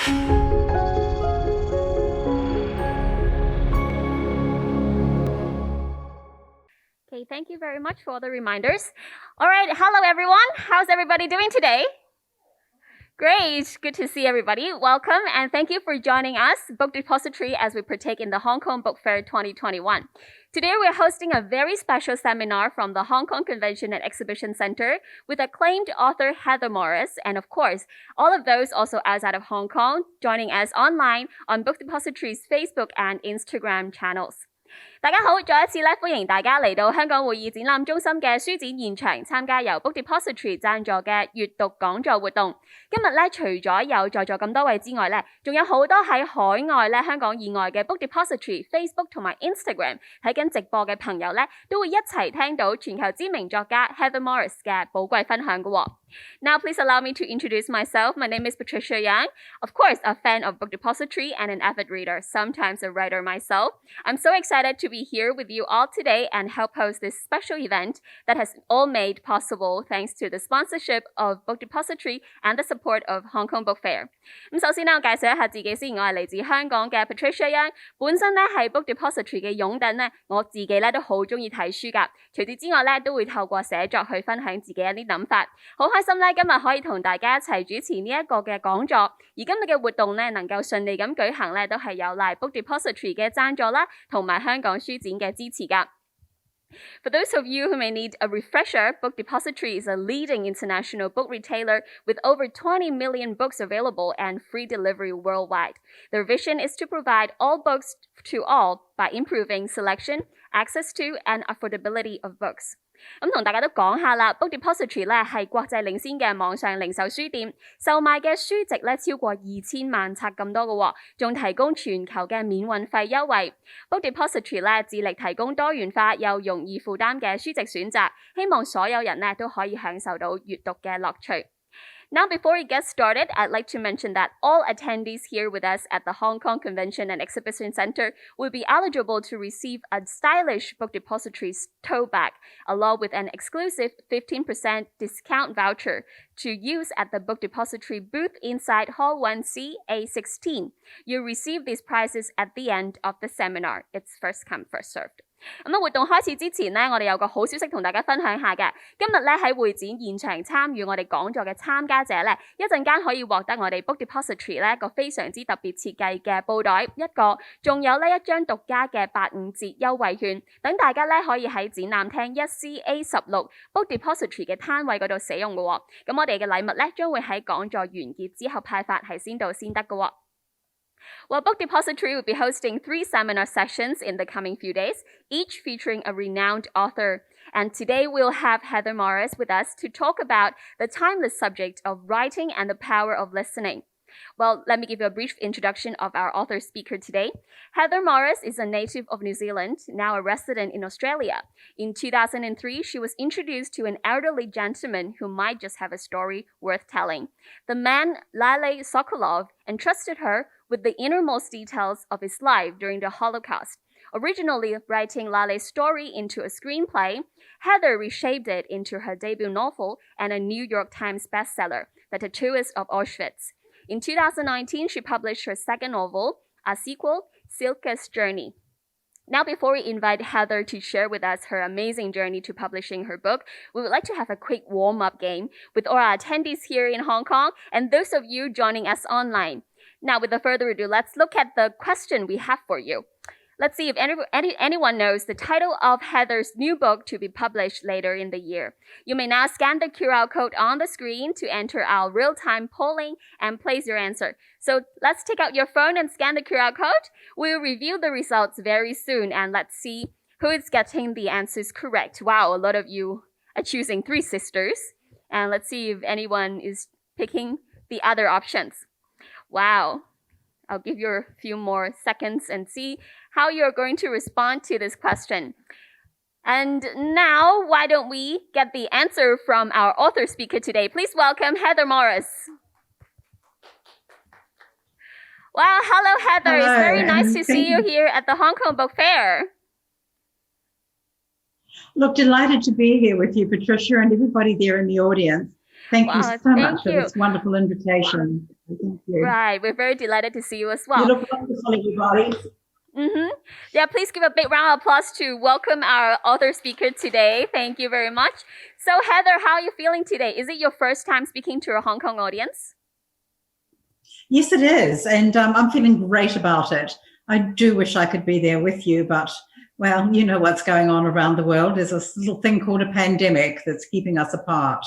Okay, thank you very much for all the reminders. All right, hello everyone. How's everybody doing today? Great, good to see everybody. Welcome and thank you for joining us, Book Depository, as we partake in the Hong Kong Book Fair 2021. Today we're hosting a very special seminar from the Hong Kong Convention and Exhibition Center with acclaimed author Heather Morris, and of course, all of those also outside of Hong Kong, joining us online on Book Depository's Facebook and Instagram channels. 大家好，再一次歡迎大家嚟到香港會議展覽中心嘅書展現場，參加由 Book Depository 贊助嘅閱讀講座活動。今日咧，除咗有在座咁多位之外咧，仲有好多喺海外咧、香港以外嘅 Book Depository Facebook 同埋 Instagram 睇緊直播嘅朋友咧，都會一齊聽到全球知名作家 Heather Morris 嘅寶貴分享嘅喎。Now, please allow me to introduce myself. My name is Patricia Yang. Of course, a fan of Book Depository and an avid reader, sometimes a writer myself. I'm so excited to be here with you all today and help host this special event that has all made possible thanks to the sponsorship of Book Depository and the support of Hong Kong Book Fair. 咁首先咧，我介紹一下自己先。我係嚟自香港嘅 Patricia Yang， 本身咧係 Book Depository 嘅擁躉咧，我自己咧都好中意睇書㗎。除此之外咧，都會透過寫作去分享自己一啲諗法。好開心咧，今日可以同大家一齊主持呢一個嘅講座。而今日嘅活動咧，能夠順利咁舉行咧，都係有賴 Book Depository 嘅贊助啦，同埋香港書展嘅支持㗎。For those of you who may need a refresher, Book Depository is a leading international book retailer with over 20 million books available and free delivery worldwide. Their vision is to provide all books to all by improving selection, access to, and affordability of books. 咁同大家都講下啦 ，Book Depository 咧係國際領先嘅網上零售書店，售賣嘅書籍咧超過2000萬冊咁多嘅喎，仲提供全球嘅免運費優惠。Book Depository 咧致力提供多元化又容易負擔嘅書籍選擇，希望所有人咧都可以享受到閱讀嘅樂趣。Now, before we get started, I'd like to mention that all attendees here with us at the Hong Kong Convention and Exhibition Center will be eligible to receive a stylish Book Depository's tote bag, along with an exclusive 15% discount voucher to use at the Book Depository booth inside Hall 1C A16. You'll receive these prizes at the end of the seminar. It's first come, first served. 咁活動開始之前呢，我哋有個好消息同大家分享下嘅。今日咧喺會展現場參與我哋講座嘅參加者咧，一陣間可以獲得我哋 Book Depository 咧個非常之特別設計嘅布袋一個，仲有呢一張獨家嘅85折優惠券，等大家咧可以喺展覽廳 1CA16 Book Depository 嘅攤位嗰度使用嘅喎。咁我哋嘅禮物咧將會喺講座完結之後派發，係先到先得嘅喎。Well, Book Depository will be hosting 3 seminar sessions in the coming few days, each featuring a renowned author. And today we'll have Heather Morris with us to talk about the timeless subject of writing and the power of listening. Well, let me give you a brief introduction of our author speaker today. Heather Morris is a native of New Zealand, now a resident in Australia. In 2003, she was introduced to an elderly gentleman who might just have a story worth telling. The man, Lale Sokolov, entrusted her with the innermost details of his life during the Holocaust. Originally writing Lale's story into a screenplay, Heather reshaped it into her debut novel and a New York Times bestseller, The Tattooist of Auschwitz. In 2019, she published her second novel, a sequel, Silke's Journey. Now, before we invite Heather to share with us her amazing journey to publishing her book, we would like to have a quick warm-up game with all our attendees here in Hong Kong and those of you joining us online. Now, without further ado, let's look at the question we have for you. Let's see if anyone knows the title of Heather's new book to be published later in the year. You may now scan the QR code on the screen to enter our real-time polling and place your answer. So let's take out your phone and scan the QR code. We'll review the results very soon and let's see who is getting the answers correct. Wow, a lot of you are choosing 3 sisters. And let's see if anyone is picking the other options. Wow. I'll give you a few more seconds and see how you're going to respond to this question. And now, why don't we get the answer from our author speaker today? Please welcome Heather Morris. Wow, hello Heather. Hello. It's very nice to see you here at the Hong Kong Book Fair. Look, delighted to be here with you, Patricia, and everybody there in the audience. Thank you Wow, so thank much for you. this wonderful invitation. Thank you. Right, we're very delighted to see you as You well. look wonderful, everybody. Yeah, please give a big round of applause to welcome our author speaker today. Thank you very much. So Heather, how are you feeling today? Is it your first time speaking to a Hong Kong audience? Yes, it is. And I'm feeling great about it. I do wish I could be there with you, but, well, you know what's going on around the world. There's this little thing called a pandemic that's keeping us apart.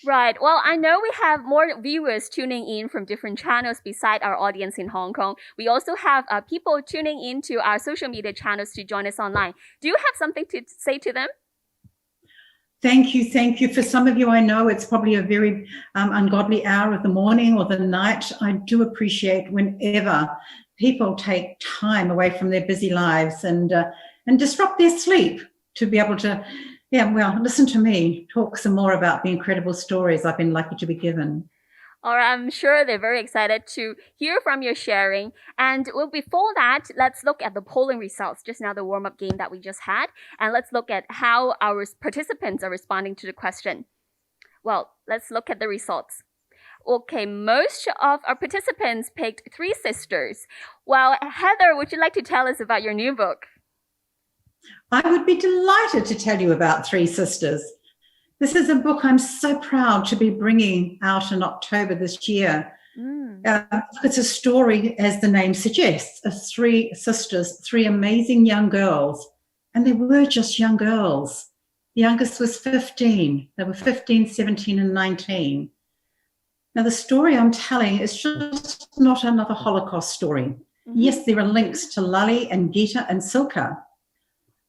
Right. Well, I know we have more viewers tuning in from different channels beside our audience in Hong Kong. We also have people tuning in to our social media channels to join us online. Do you have something to say to them? Thank you. Thank you. For some of you, I know it's probably a very ungodly hour of the morning or the night. I do appreciate whenever people take time away from their busy lives and disrupt their sleep to be able to, listen to me talk some more about the incredible stories I've been lucky to be given. Or I'm sure they're very excited to hear from your sharing. And well, before that, let's look at the polling results, just now the warm-up game that we just had. And let's look at how our participants are responding to the question. Well, let's look at the results. Okay, most of our participants picked Three Sisters. Well, Heather, would you like to tell us about your new book? I would be delighted to tell you about Three Sisters. This is a book I'm so proud to be bringing out in October this year. It's a story, as the name suggests, of three sisters, three amazing young girls. And they were just young girls. The youngest was 15. They were 15, 17, and 19. Now, the story I'm telling is just not another Holocaust story. Yes, there are links to Lali and Gita and Silka,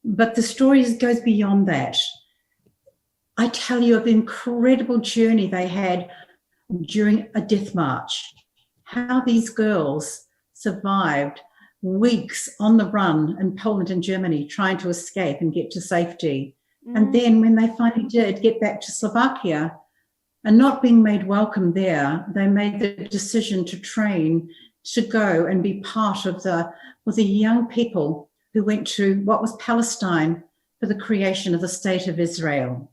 but the story goes beyond that. I tell you of the incredible journey they had during a death march, how these girls survived weeks on the run in Poland and Germany trying to escape and get to safety. And then when they finally did get back to Slovakia and not being made welcome there, they made the decision to train to go and be part of the young people who went to what was Palestine for the creation of the State of Israel.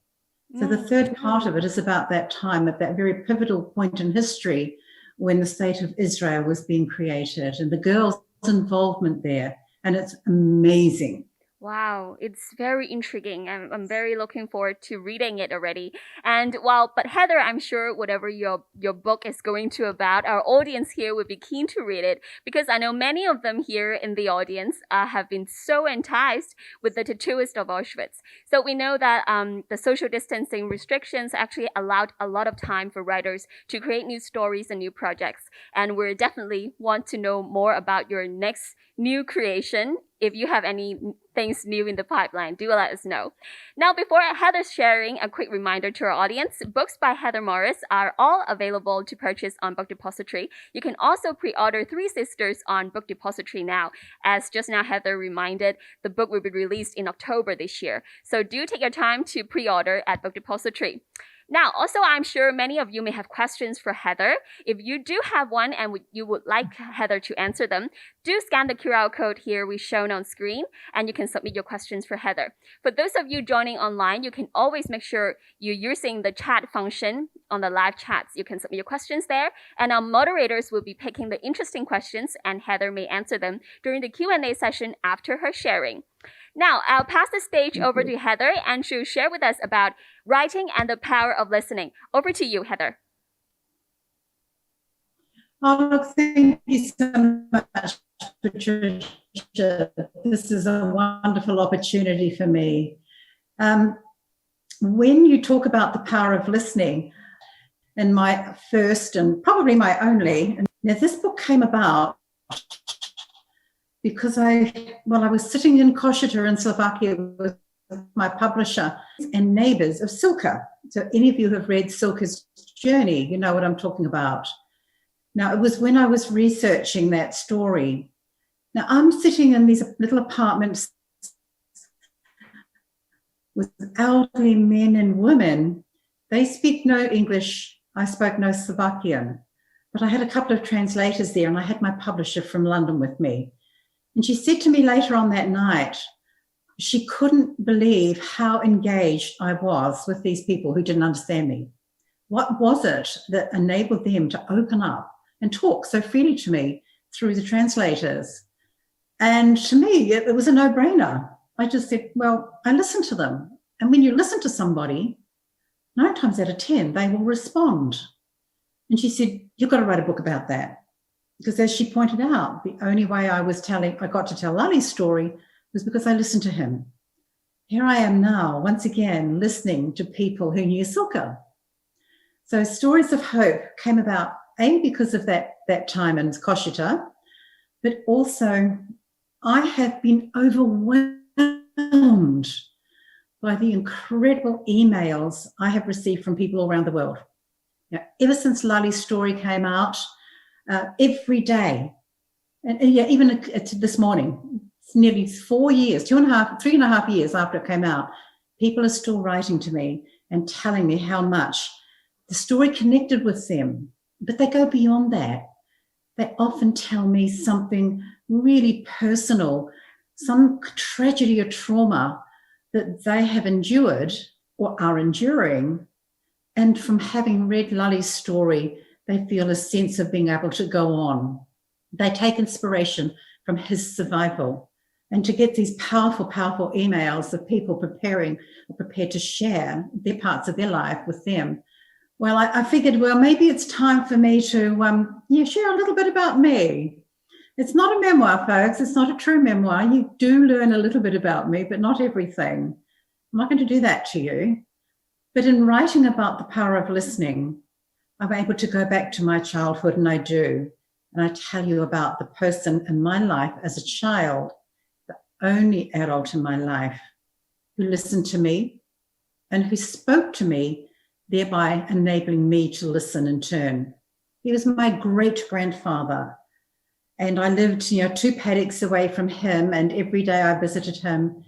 So the third part of it is about that time, at that very pivotal point in history when the State of Israel was being created and the girls' involvement there. And it's amazing. Wow, it's very intriguing. I'm very looking forward to reading it already. And but Heather, I'm sure whatever your book is going to about, our audience here would be keen to read it because I know many of them here in the audience have been so enticed with the Tattooist of Auschwitz. So we know that the social distancing restrictions actually allowed a lot of time for writers to create new stories and new projects. And we definitely want to know more about your next new creation. If you have any things new in the pipeline, do let us know. Now, before Heather's sharing, a quick reminder to our audience, books by Heather Morris are all available to purchase on Book Depository. You can also pre-order Three Sisters on Book Depository now. As just now Heather reminded, the book will be released in October this year. So do take your time to pre-order at Book Depository. Now, also, I'm sure many of you may have questions for Heather. If you do have one and you would like Heather to answer them, do scan the QR code here we've shown on screen, and you can submit your questions for Heather. For those of you joining online, you can always make sure you're using the chat function on the live chats. You can submit your questions there, and our moderators will be picking the interesting questions, and Heather may answer them during the Q&A session after her sharing. Now, I'll pass the stage over to Heather, and she'll share with us about writing and the power of listening. Over to you, Heather. Oh, look, thank you so much, Patricia. This is a wonderful opportunity for me. When you talk about the power of listening, in my first and probably my only, now this book came about because I was sitting in Košice in Slovakia with my publisher and neighbors of Silka. So any of you who have read Silka's journey, you know what I'm talking about. Now, it was when I was researching that story. Now, I'm sitting in these little apartments with elderly men and women. They speak no English. I spoke no Slovakian. But I had a couple of translators there, and I had my publisher from London with me. And she said to me later on that night, she couldn't believe how engaged I was with these people who didn't understand me. What was it that enabled them to open up and talk so freely to me through the translators? And to me, it was a no-brainer. I just said, well, I listened to them. And when you listen to somebody, 9 times out of 10, they will respond. And she said, you've got to write a book about that. Because as she pointed out, the only way I got to tell Lali's story was because I listened to him. Here I am now, once again, listening to people who knew Silka. So Stories of Hope came about, A, because of that time in Koshita, but also I have been overwhelmed by the incredible emails I have received from people around the world. Ever since Lali's story came out, every day, and even this morning, it's nearly 4 years, 3.5 years after it came out, people are still writing to me and telling me how much the story connected with them. But they go beyond that. They often tell me something really personal, some tragedy or trauma that they have endured or are enduring. And from having read Lali's story, they feel a sense of being able to go on. They take inspiration from his survival. And to get these powerful, powerful emails of people prepared to share their parts of their life with them. Well, I figured, well, maybe it's time for me to share a little bit about me. It's not a memoir, folks. It's not a true memoir. You do learn a little bit about me, but not everything. I'm not going to do that to you. But in writing about the power of listening, I'm able to go back to my childhood, and I do. And I tell you about the person in my life as a child, the only adult in my life, who listened to me and who spoke to me, thereby enabling me to listen in turn. He was my great-grandfather. And I lived, 2 paddocks away from him, and every day I visited him.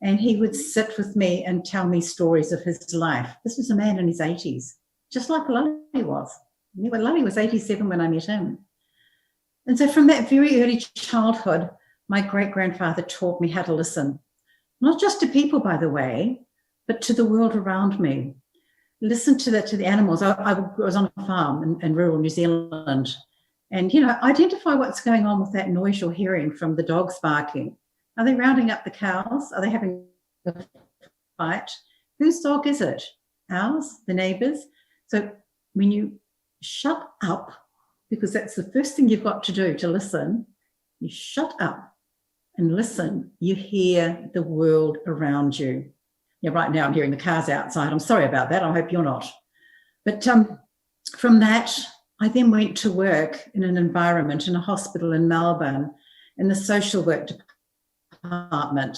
And he would sit with me and tell me stories of his life. This was a man in his 80s, just like Lali was. Lali was 87 when I met him. And so from that very early childhood, my great-grandfather taught me how to listen. Not just to people, by the way, but to the world around me. Listen to the animals. I was on a farm in rural New Zealand. And, identify what's going on with that noise you're hearing from the dogs barking. Are they rounding up the cows? Are they having a fight? Whose dog is it? Ours? The neighbours? So when you shut up, because that's the first thing you've got to do to listen, you shut up and listen. You hear the world around you. Right now I'm hearing the cars outside. I'm sorry about that. I hope you're not. But from that, I then went to work in an environment in a hospital in Melbourne in the social work department.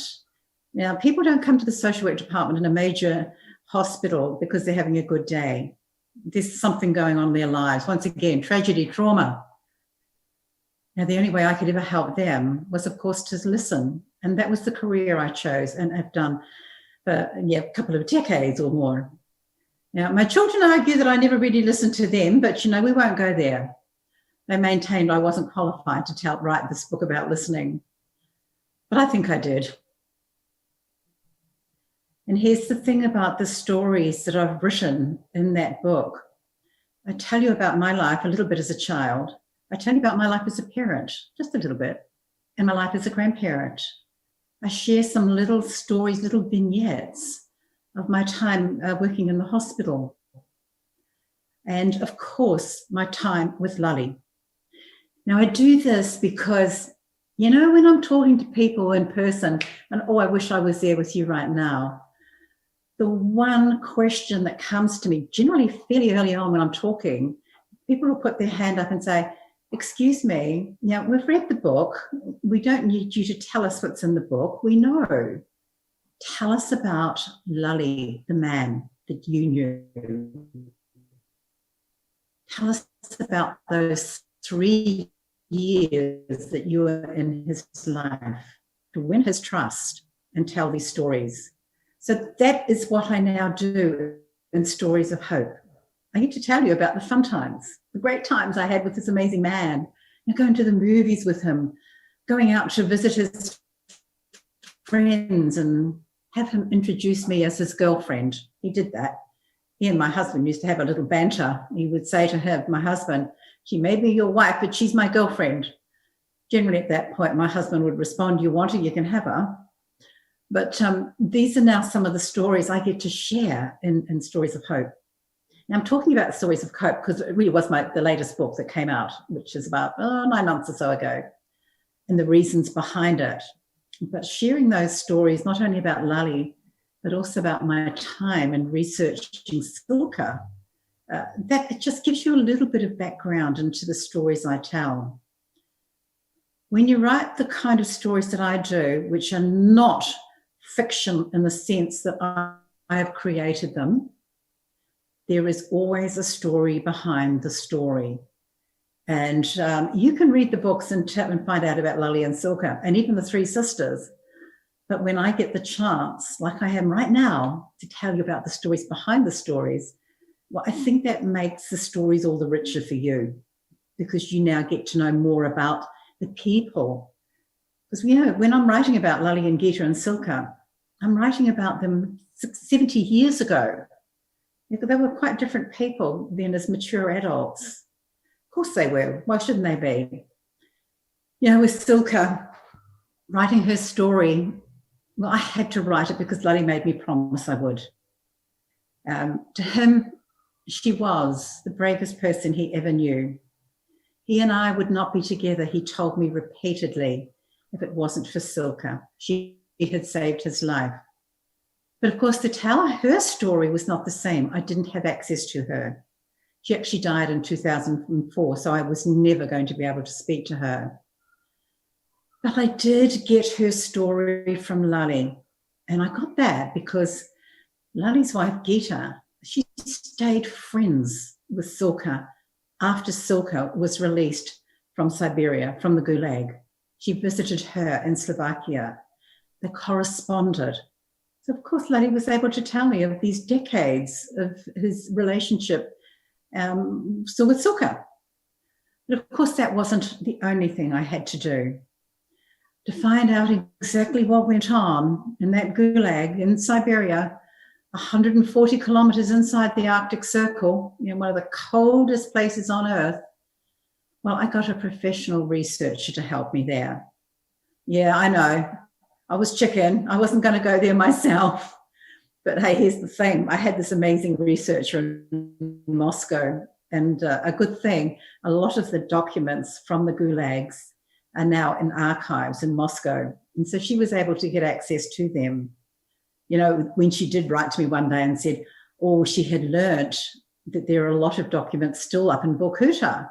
Now, people don't come to the social work department in a major hospital because they're having a good day. There's something going on in their lives. Once again, tragedy, trauma. Now, the only way I could ever help them was, of course, to listen. And that was the career I chose and have done for a couple of decades or more. Now, my children argue that I never really listened to them, but, we won't go there. They maintained I wasn't qualified to write this book about listening. But I think I did. And here's the thing about the stories that I've written in that book. I tell you about my life a little bit as a child. I tell you about my life as a parent, just a little bit, and my life as a grandparent. I share some little stories, little vignettes of my time working in the hospital. And of course, my time with Lali. Now I do this because, when I'm talking to people in person, and I wish I was there with you right now, the one question that comes to me, generally fairly early on when I'm talking, people will put their hand up and say, excuse me, we've read the book. We don't need you to tell us what's in the book. We know. Tell us about Lali, the man that you knew. Tell us about those 3 years that you were in his life, to win his trust and tell these stories. So that is what I now do in Stories of Hope. I get to tell you about the fun times, the great times I had with this amazing man, going to the movies with him, going out to visit his friends and have him introduce me as his girlfriend. He did that. he and my husband used to have a little banter. He would say to her, my husband, she may be your wife, but she's my girlfriend. Generally at that point, my husband would respond, you want her, you can have her. But these are now some of the stories I get to share in Stories of Hope. Now, I'm talking about Stories of Hope because it really was the latest book that came out, which is about 9 months or so ago, and the reasons behind it. But sharing those stories, not only about Lali, but also about my time in researching Silka, that it just gives you a little bit of background into the stories I tell. When you write the kind of stories that I do, which are not fiction in the sense that I have created them, there is always a story behind the story. And you can read the books and find out about Lali and Silka and even the three sisters. But when I get the chance, like I am right now, to tell you about the stories behind the stories, well, I think that makes the stories all the richer for you, because you now get to know more about the people. Because, you know, when I'm writing about Lali and Gita and Silka, I'm writing about them 70 years ago. They were quite different people then as mature adults. Of course they were. Why shouldn't they be? You know, with Silka, writing her story, well, I had to write it because Lali made me promise I would. To him, she was the bravest person he ever knew. He and I would not be together, he told me repeatedly, if it wasn't for Silka. She had saved his life. But of course, to tell her story was not the same. I didn't have access to her. She actually died in 2004, so I was never going to be able to speak to her. But I did get her story from Lali. And I got that because Lali's wife, Gita, she stayed friends with Silka after Silka was released from Siberia, from the Gulag. She visited her in Slovakia. They corresponded. So, of course, Lali was able to tell me of these decades of his relationship still with Silka. But, of course, that wasn't the only thing I had to do. To find out exactly what went on in that Gulag in Siberia, 140 kilometers inside the Arctic Circle, you know, one of the coldest places on Earth, well, I got a professional researcher to help me there. Yeah, I know. I was chicken. I wasn't going to go there myself. But hey, here's the thing. I had this amazing researcher in Moscow. And a good thing, a lot of the documents from the gulags are now in archives in Moscow. And so she was able to get access to them. You know, when she did write to me one day and said, oh, she had learnt that there are a lot of documents still up in Vorkuta.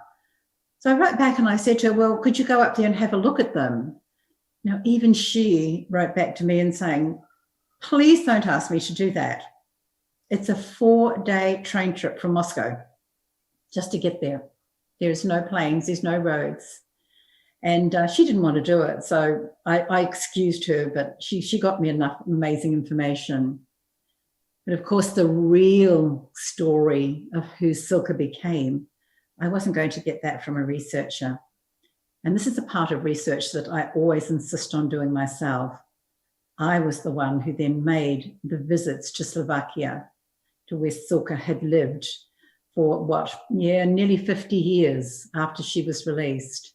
So I wrote back and I said to her, well, could you go up there and have a look at them? Now, even she wrote back to me and saying, please don't ask me to do that. It's a 4-day train trip from Moscow just to get there. There's no planes, there's no roads. And she didn't want to do it. So I excused her, but she got me enough amazing information. But of course, the real story of who Silka became, I wasn't going to get that from a researcher. And this is a part of research that I always insist on doing myself. I was the one who then made the visits to Slovakia, to where Silka had lived for nearly 50 years after she was released.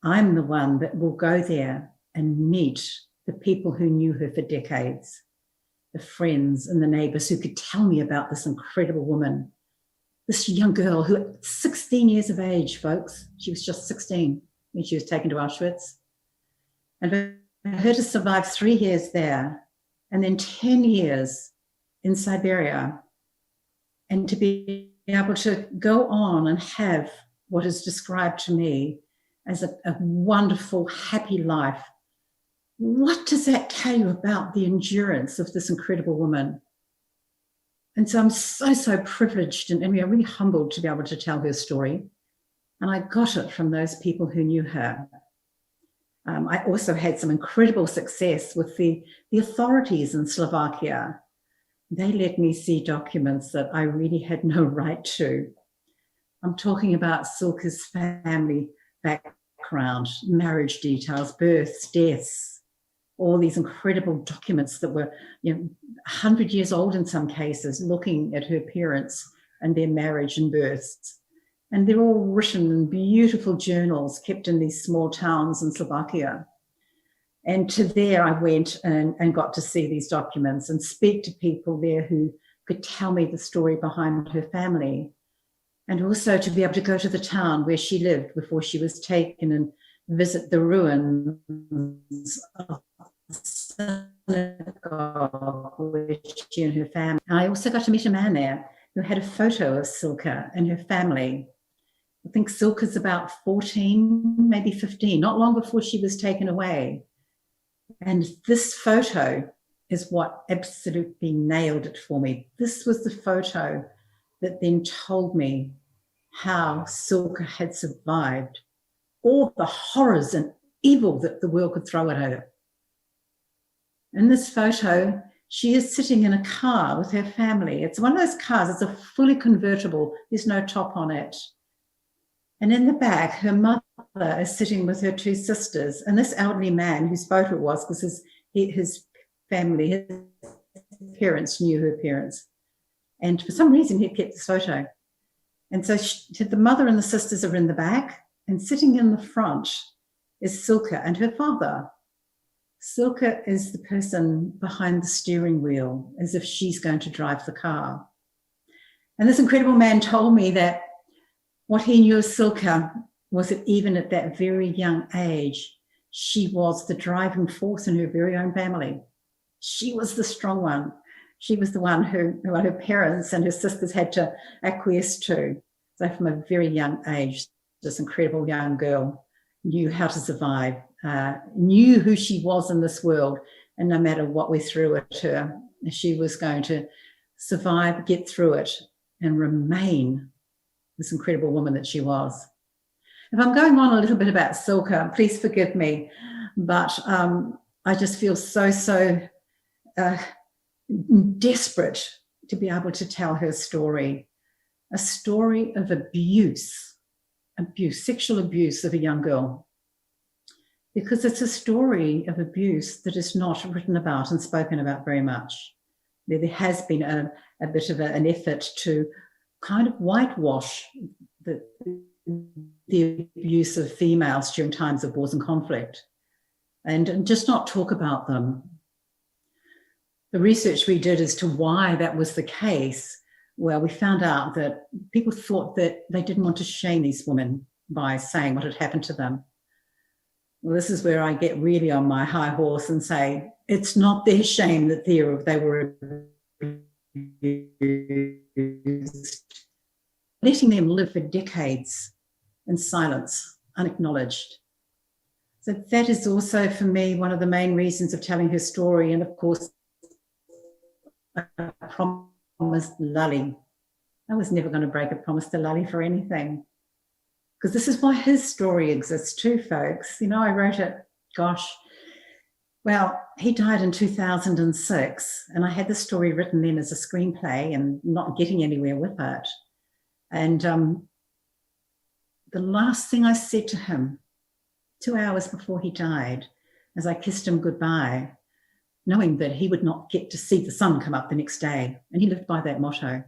I'm the one that will go there and meet the people who knew her for decades, the friends and the neighbors who could tell me about this incredible woman, this young girl who at 16 years of age, folks, she was just 16 when she was taken to Auschwitz. And for her to survive 3 years there and then 10 years in Siberia, and to be able to go on and have what is described to me as a wonderful, happy life. What does that tell you about the endurance of this incredible woman? And so I'm so privileged and really humbled to be able to tell her story. And I got it from those people who knew her. I also had some incredible success with the authorities in Slovakia. They let me see documents that I really had no right to. I'm talking about Silka's family background, marriage details, births, deaths, all these incredible documents that were 100 years old in some cases, looking at her parents and their marriage and births. And they're all written in beautiful journals kept in these small towns in Slovakia. And to there I went and got to see these documents and speak to people there who could tell me the story behind her family. And also to be able to go to the town where she lived before she was taken and visit the ruins of the synagogue where she and her family. I also got to meet a man there who had a photo of Silke and her family. I think Silke's about 14, maybe 15, not long before she was taken away. And this photo is what absolutely nailed it for me. This was the photo that then told me how Silke had survived all the horrors and evil that the world could throw at her. In this photo, she is sitting in a car with her family. It's one of those cars, it's a fully convertible, there's no top on it. And in the back, her mother is sitting with her two sisters, and this elderly man whose photo it was, because his family, his parents knew her parents. And for some reason, he kept this photo. And so the mother and the sisters are in the back, and sitting in the front is Silke and her father. Silke is the person behind the steering wheel, as if she's going to drive the car. And this incredible man told me that what he knew of Silke was that even at that very young age, she was the driving force in her very own family. She was the strong one. She was the one who her parents and her sisters had to acquiesce to. So from a very young age, this incredible young girl knew how to survive, knew who she was in this world, and no matter what we threw at her, she was going to survive, get through it, and remain this incredible woman that she was. If I'm going on a little bit about Silke, please forgive me, but I just feel so desperate to be able to tell her story, a story of abuse, sexual abuse of a young girl, because it's a story of abuse that is not written about and spoken about very much. There has been a bit of an effort to kind of whitewash the abuse of females during times of wars and conflict and just not talk about them. The research we did as to why that was the case, well, we found out that people thought that they didn't want to shame these women by saying what had happened to them. Well, this is where I get really on my high horse and say, it's not their shame that they were abused. Letting them live for decades in silence, unacknowledged. So that is also, for me, one of the main reasons of telling her story. And of course, I promised Lully. I was never going to break a promise to Lully for anything, because this is why his story exists too, folks. You know, I wrote it, well, he died in 2006, and I had the story written then as a screenplay and not getting anywhere with it. And the last thing I said to him 2 hours before he died, as I kissed him goodbye, knowing that he would not get to see the sun come up the next day, and he lived by that motto.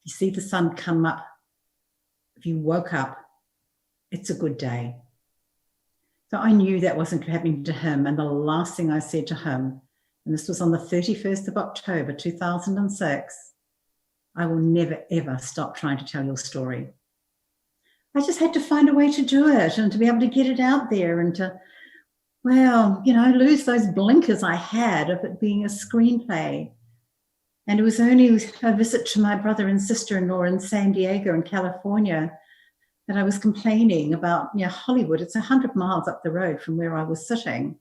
You see the sun come up, if you woke up, it's a good day. So I knew that wasn't happening to him, and the last thing I said to him, and this was on the 31st of October 2006, I will never, ever stop trying to tell your story. I just had to find a way to do it and to be able to get it out there and to, well, you know, lose those blinkers I had of it being a screenplay. And it was only a visit to my brother and sister-in-law in San Diego in California that I was complaining about, you know, Hollywood. It's 100 miles up the road from where I was sitting.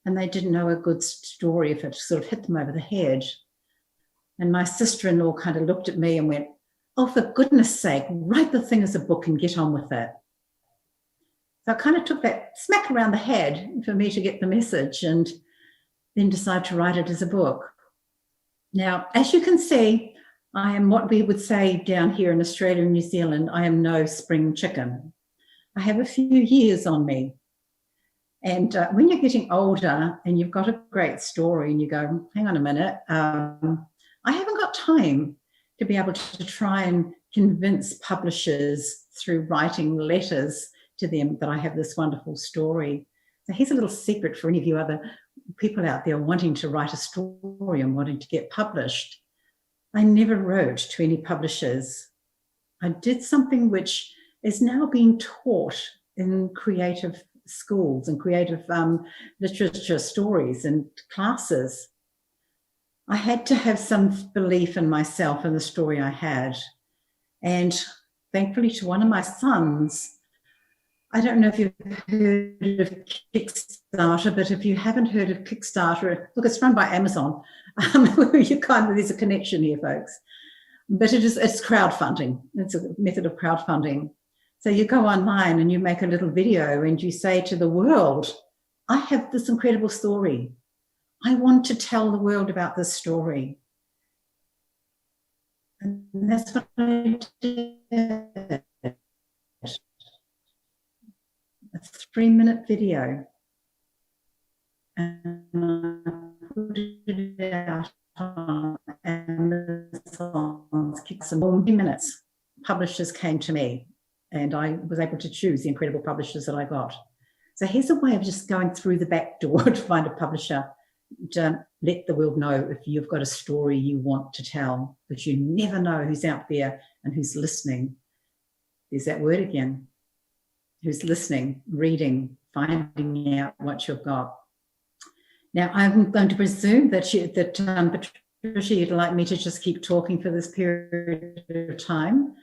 And they didn't know a good story if it sort of hit them over the head. And my sister-in-law kind of looked at me and went, oh, for goodness sake, write the thing as a book and get on with it. So I kind of took that smack around the head for me to get the message and then decide to write it as a book. Now, as you can see, I am what we would say down here in Australia and New Zealand, I am no spring chicken. I have a few years on me. And when you're getting older and you've got a great story and you go, hang on a minute, I haven't got time to be able to try and convince publishers through writing letters to them that I have this wonderful story. So here's a little secret for any of you other people out there wanting to write a story and wanting to get published. I never wrote to any publishers. I did something which is now being taught in creative schools and creative literature stories and classes. I had to have some belief in myself and the story I had. And thankfully to one of my sons, I don't know if you've heard of Kickstarter, but if you haven't heard of Kickstarter, look, it's run by Amazon. There's a connection here, folks. But it's crowdfunding. It's a method of crowdfunding. So you go online and you make a little video and you say to the world, I have this incredible story. I want to tell the world about this story. And that's what I did. A 3-minute video. And I put it out on Amazon's Kickstarter. 3 minutes. Publishers came to me and I was able to choose the incredible publishers that I got. So here's a way of just going through the back door to find a publisher. To let the world know if you've got a story you want to tell, because you never know who's out there and who's listening. There's that word again. Who's listening, reading, finding out what you've got. Now, I'm going to presume that Patricia, you'd like me to just keep talking for this period of time.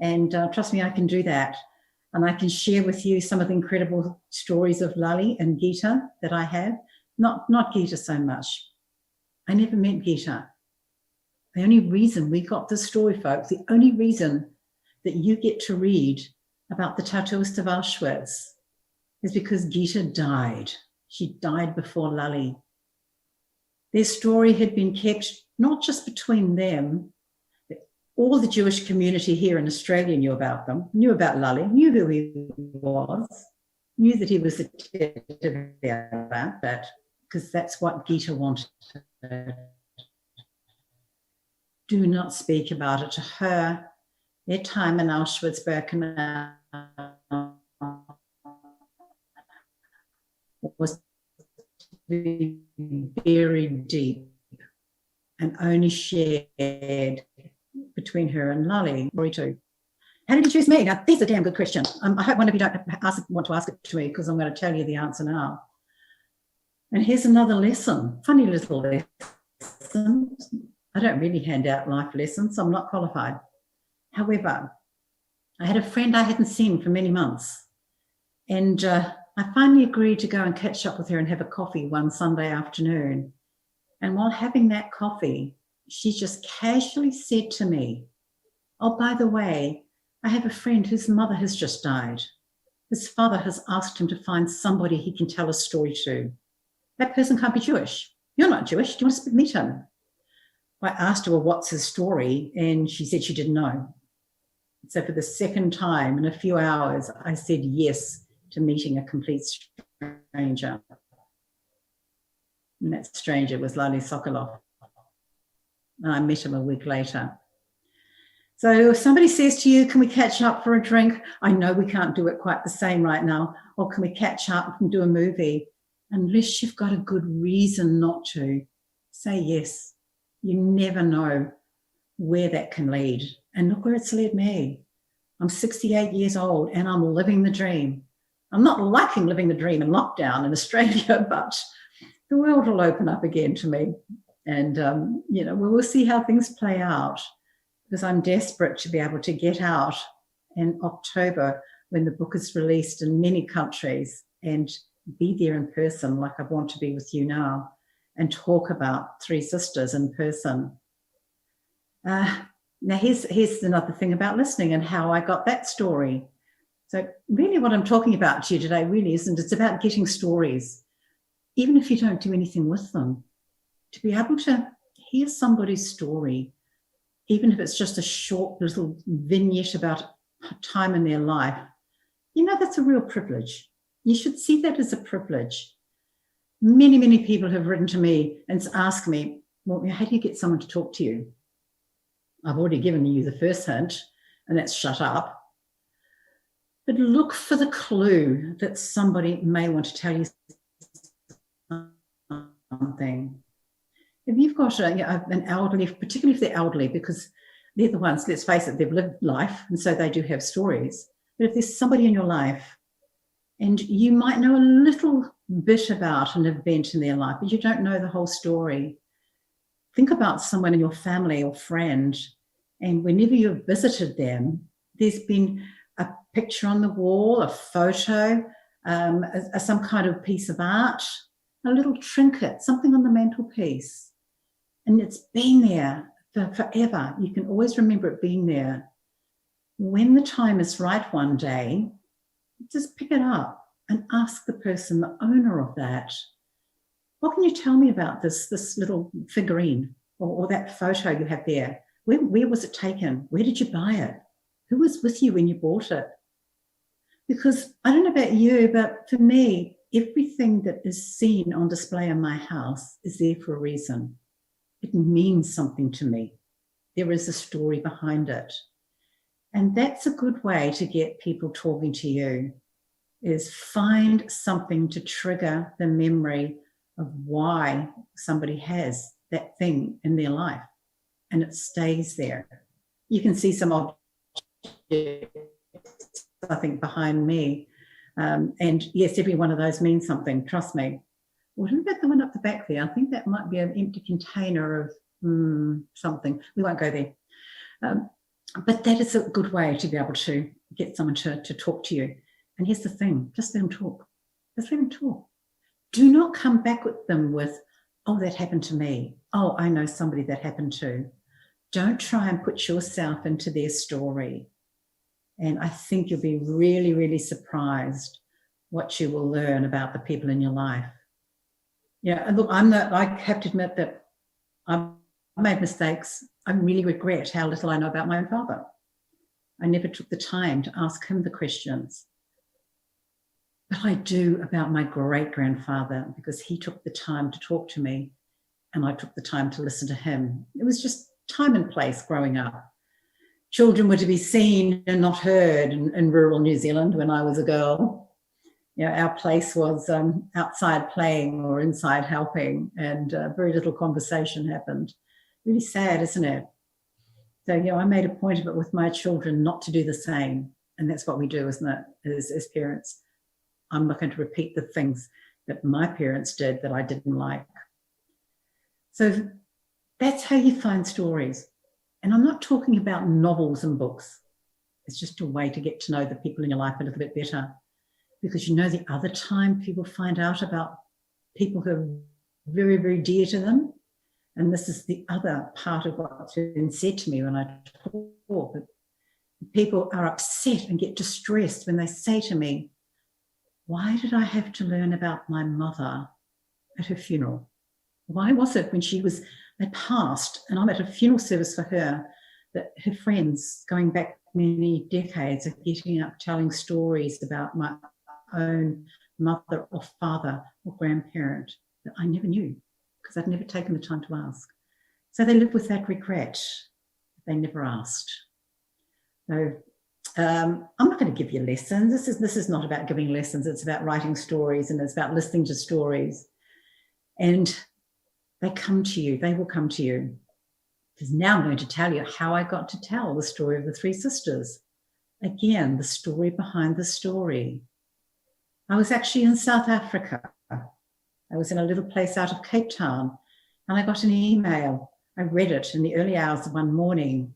And trust me, I can do that. And I can share with you some of the incredible stories of Lali and Gita that I have. Not Gita so much. I never met Gita. The only reason we got this story, folks, the only reason that you get to read about the Tattooist of Auschwitz is because Gita died. She died before Lali. Their story had been kept not just between them. All the Jewish community here in Australia knew about them, knew about Lali, knew who he was, knew that he was a about that, because that's what Gita wanted. Do not speak about it to her. Their time in Auschwitz-Birkenau was very deep and only shared between her and Lali. How did you choose me? Now, there's a damn good question. I hope one of you don't want to ask it to me, because I'm going to tell you the answer now. And here's another lesson, funny little lesson. I don't really hand out life lessons. I'm not qualified. However, I had a friend I hadn't seen for many months. And I finally agreed to go and catch up with her and have a coffee one Sunday afternoon. And while having that coffee, she just casually said to me, oh, by the way, I have a friend whose mother has just died. His father has asked him to find somebody he can tell a story to. That person can't be Jewish. You're not Jewish. Do you want to meet him? I asked her, well, what's his story? And she said she didn't know. So for the second time in a few hours, I said yes to meeting a complete stranger. And that stranger was Lali Sokolov. And I met him a week later. So if somebody says to you, can we catch up for a drink? I know we can't do it quite the same right now. Or can we catch up and do a movie? Unless you've got a good reason not to, say yes. You never know where that can lead. And look where it's led me. I'm 68 years old and I'm living the dream. I'm not liking living the dream in lockdown in Australia, but the world will open up again to me. And, we will see how things play out, because I'm desperate to be able to get out in October when the book is released in many countries and be there in person like I want to be with you now and talk about Three Sisters in person. Now, here's another thing about listening and how I got that story. So really what I'm talking about to you today really isn't, it's about getting stories, even if you don't do anything with them, to be able to hear somebody's story, even if it's just a short little vignette about a time in their life, that's a real privilege. You should see that as a privilege. Many, many people have written to me and asked me, well, how do you get someone to talk to you? I've already given you the first hint, and that's shut up. But look for the clue that somebody may want to tell you something. If you've got an elderly, particularly if they're elderly, because they're the ones, let's face it, they've lived life, and so they do have stories. But if there's somebody in your life, and you might know a little bit about an event in their life, but you don't know the whole story, think about someone in your family or friend, and whenever you've visited them, there's been a picture on the wall, a photo, some kind of piece of art, a little trinket, something on the mantelpiece. And it's been there for forever. You can always remember it being there. When the time is right one day, just pick it up and ask the person, the owner of that, what can you tell me about this little figurine or that photo you have there? Where was it taken? Where did you buy it? Who was with you when you bought it? Because I don't know about you, but for me, everything that is seen on display in my house is there for a reason. It means something to me. There is a story behind it. And that's a good way to get people talking to you, is find something to trigger the memory of why somebody has that thing in their life, and it stays there. You can see some objects, I think, behind me. And yes, every one of those means something, trust me. What about the one up the back there? I think that might be an empty container of something. We won't go there. But that is a good way to be able to get someone to talk to you. And here's the thing, just let them talk. Just let them talk. Do not come back with them with, oh, that happened to me. Oh, I know somebody that happened to. Don't try and put yourself into their story. And I think you'll be really, really surprised what you will learn about the people in your life. Yeah, and look, I have to admit that I've made mistakes. I really regret how little I know about my own father. I never took the time to ask him the questions. But I do about my great-grandfather, because he took the time to talk to me and I took the time to listen to him. It was just time and place growing up. Children were to be seen and not heard in rural New Zealand when I was a girl. You know, our place was outside playing or inside helping, and very little conversation happened. Really sad, isn't it? So, you know, I made a point of it with my children not to do the same. And that's what we do, isn't it, as parents. I'm not going to repeat the things that my parents did that I didn't like. So that's how you find stories. And I'm not talking about novels and books. It's just a way to get to know the people in your life a little bit better. Because you know, the other time people find out about people who are very, very dear to them. And this is the other part of what's been said to me when I talk. People are upset and get distressed when they say to me, why did I have to learn about my mother at her funeral? Why was it when she passed and I'm at a funeral service for her, that her friends going back many decades are getting up telling stories about my own mother or father or grandparent that I never knew because I'd never taken the time to ask. So they live with that regret. They never asked. So I'm not going to give you lessons. This is not about giving lessons. It's about writing stories, and it's about listening to stories. And they come to you. They will come to you. Because now I'm going to tell you how I got to tell the story of the three sisters. Again, the story behind the story. I was actually in South Africa. I was in a little place out of Cape Town, and I got an email. I read it in the early hours of one morning,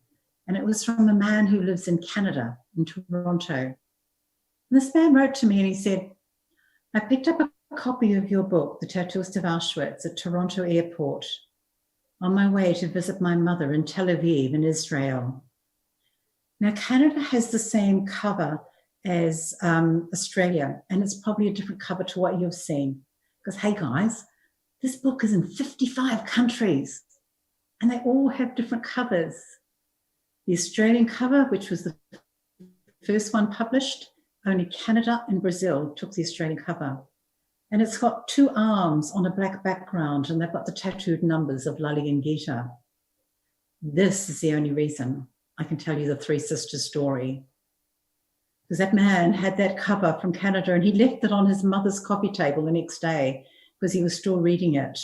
and it was from a man who lives in Canada, in Toronto. And this man wrote to me and he said, I picked up a copy of your book, The Tattooist of Auschwitz, at Toronto Airport on my way to visit my mother in Tel Aviv in Israel. Now, Canada has the same cover as Australia, and it's probably a different cover to what you've seen. Because, hey guys, this book is in 55 countries and they all have different covers. The Australian cover, which was the first one published, only Canada and Brazil took the Australian cover. And it's got two arms on a black background, and they've got the tattooed numbers of Lali and Gita. This is the only reason I can tell you the three sisters story. Because that man had that cover from Canada, and he left it on his mother's coffee table the next day because he was still reading it.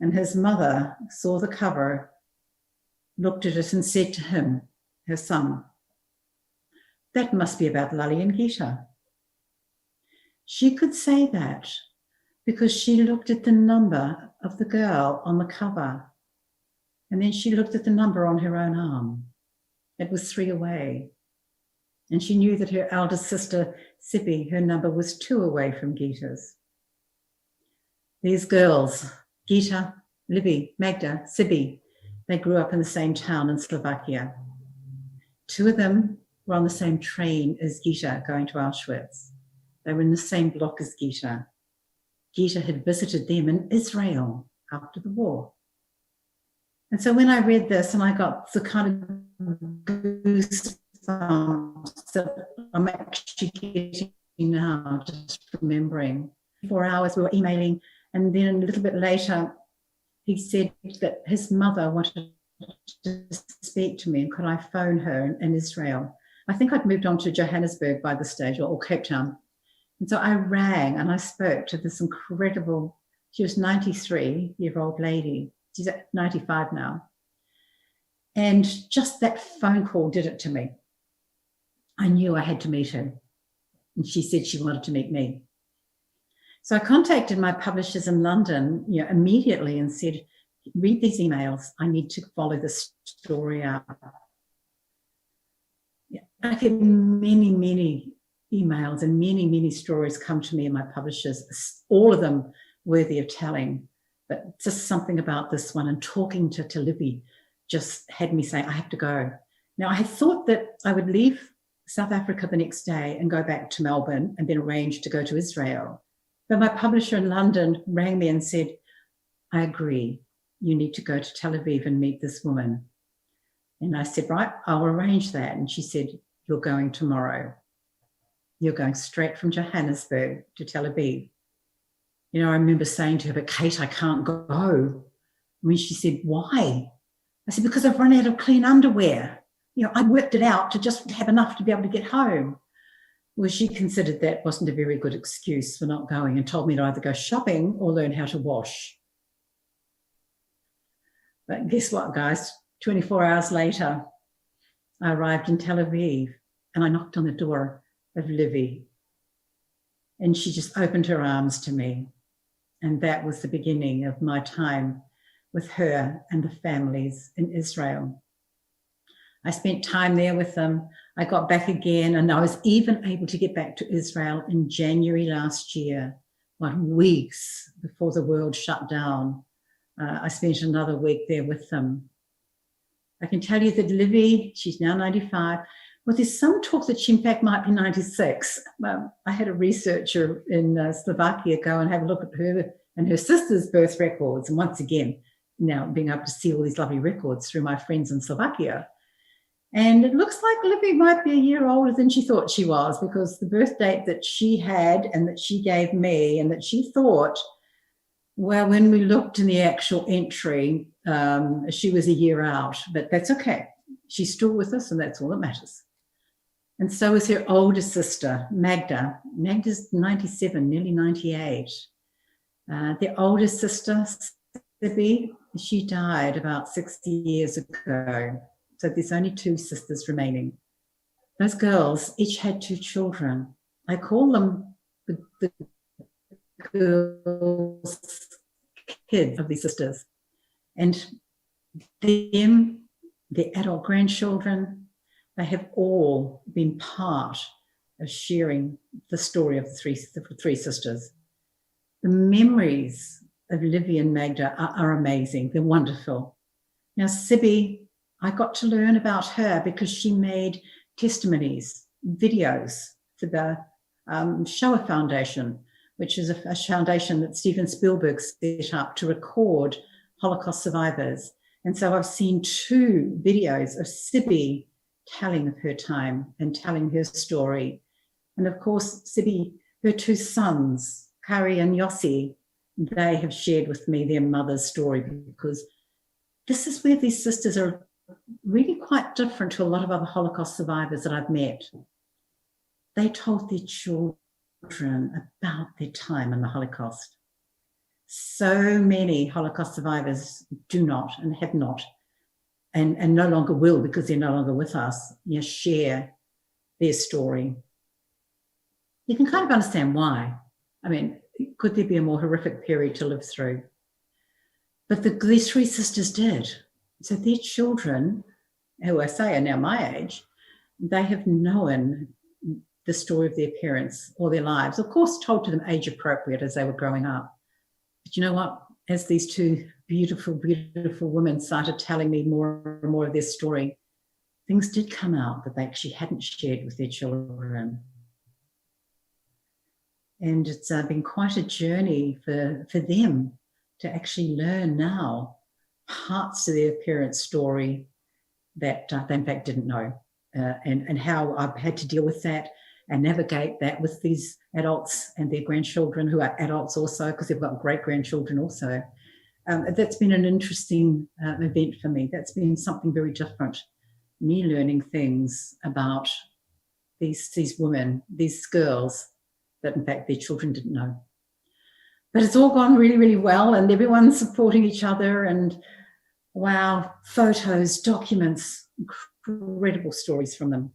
And his mother saw the cover, looked at it and said to him, her son, "That must be about Lali and Gita." She could say that because she looked at the number of the girl on the cover, and then she looked at the number on her own arm. It was 3 away. And she knew that her eldest sister, Sippy, her number was 2 away from Gita's. These girls, Gita, Libby, Magda, Sippy, they grew up in the same town in Slovakia. 2 of them were on the same train as Gita going to Auschwitz. They were in the same block as Gita. Gita had visited them in Israel after the war. And so when I read this, and I got the kind of goosebumps that I'm actually getting now, just remembering. 4 hours we were emailing, and then a little bit later, he said that his mother wanted to speak to me, and could I phone her in Israel? I think I'd moved on to Johannesburg by this stage, or Cape Town. And so I rang and I spoke to this incredible, she was 93-year-old lady. She's at 95 now. And just that phone call did it to me. I knew I had to meet her. And she said she wanted to meet me. So I contacted my publishers in London, immediately and said, read these emails. I need to follow this story up. I get many, many emails and many, many stories come to me and my publishers, all of them worthy of telling. But just something about this one, and talking to Libby just had me saying, I have to go. Now, I had thought that I would leave South Africa the next day and go back to Melbourne and then arrange to go to Israel. But my publisher in London rang me and said, I agree. You need to go to Tel Aviv and meet this woman. And I said, right, I'll arrange that. And she said, you're going tomorrow. You're going straight from Johannesburg to Tel Aviv. I remember saying to her, but Kate, I can't go. When she said, why? I said, because I've run out of clean underwear. I worked it out to just have enough to be able to get home. Well, she considered that wasn't a very good excuse for not going, and told me to either go shopping or learn how to wash. But guess what, guys? 24 hours later, I arrived in Tel Aviv and I knocked on the door of Livy. And she just opened her arms to me. And that was the beginning of my time with her and the families in Israel. I spent time there with them. I got back again, and I was even able to get back to Israel in January last year, weeks before the world shut down. I spent another week there with them. I can tell you that Livy, she's now 95. Well, there's some talk that she, in fact, might be 96. I had a researcher in Slovakia go and have a look at her and her sister's birth records. And once again, now being able to see all these lovely records through my friends in Slovakia. And it looks like Livy might be a year older than she thought she was, because the birth date that she had and that she gave me and that she thought, well, when we looked in the actual entry, she was a year out. But that's okay. She's still with us, and that's all that matters. And so is her older sister, Magda. Magda's 97, nearly 98. The older sister, Sippy, she died about 60 years ago. So there's only 2 sisters remaining. Those girls each had 2 children. I call them the girls' kids of these sisters. And them, their adult grandchildren, they have all been part of sharing the story of the three sisters. The memories of Livy and Magda are amazing. They're wonderful. Now, Sibby, I got to learn about her because she made testimonies, videos for the Shoah Foundation, which is a foundation that Steven Spielberg set up to record Holocaust survivors. And so I've seen 2 videos of Sibby telling of her time and telling her story. And of course, Sibi, her two sons, Kari and Yossi, they have shared with me their mother's story, because this is where these sisters are really quite different to a lot of other Holocaust survivors that I've met. They told their children about their time in the Holocaust. So many Holocaust survivors do not and have not, and no longer will, because they're no longer with us, share their story. You can kind of understand why. I mean, could there be a more horrific period to live through? But these three sisters did. So their children, who I say are now my age, they have known the story of their parents all their lives, of course told to them age appropriate as they were growing up. But you know what? As these two beautiful, beautiful women started telling me more and more of their story, things did come out that they actually hadn't shared with their children. And it's been quite a journey for them to actually learn now parts of their parents' story that they in fact didn't know, and how I've had to deal with that and navigate that with these adults and their grandchildren, who are adults also, because they've got great-grandchildren also. That's been an interesting event for me. That's been something very different, me learning things about these women, these girls, that in fact their children didn't know. But it's all gone really, really well, and everyone's supporting each other, and wow, photos, documents, incredible stories from them.